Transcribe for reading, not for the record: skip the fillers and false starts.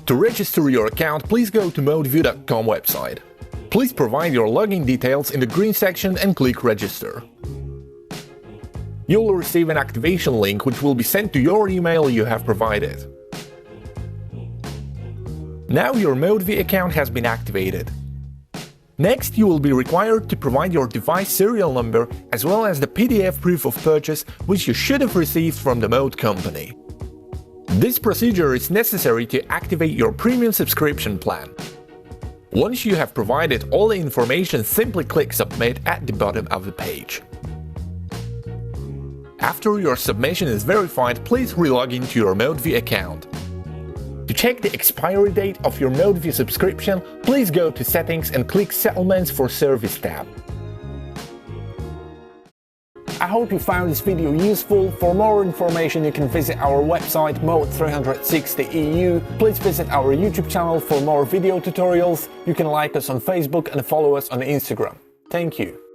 To register your account, please go to MODE360 website. Please provide your login details in the green section and click Register. You'll receive an activation link which will be sent to your email you have provided. Now your MODE360 account has been activated. Next, you will be required to provide your device serial number as well as the PDF proof of purchase which you should have received from the MODE company. This procedure is necessary to activate your premium subscription plan. Once you have provided all the information, simply click Submit at the bottom of the page. After your submission is verified, please re-log into your MODE360 account. To check the expiry date of your MODE360 subscription, please go to Settings and click Settlements for Service tab. I hope you found this video useful. For more information you can visit our website MODE360 EU. Please visit our YouTube channel for more video tutorials. You can like us on Facebook and follow us on Instagram. Thank you.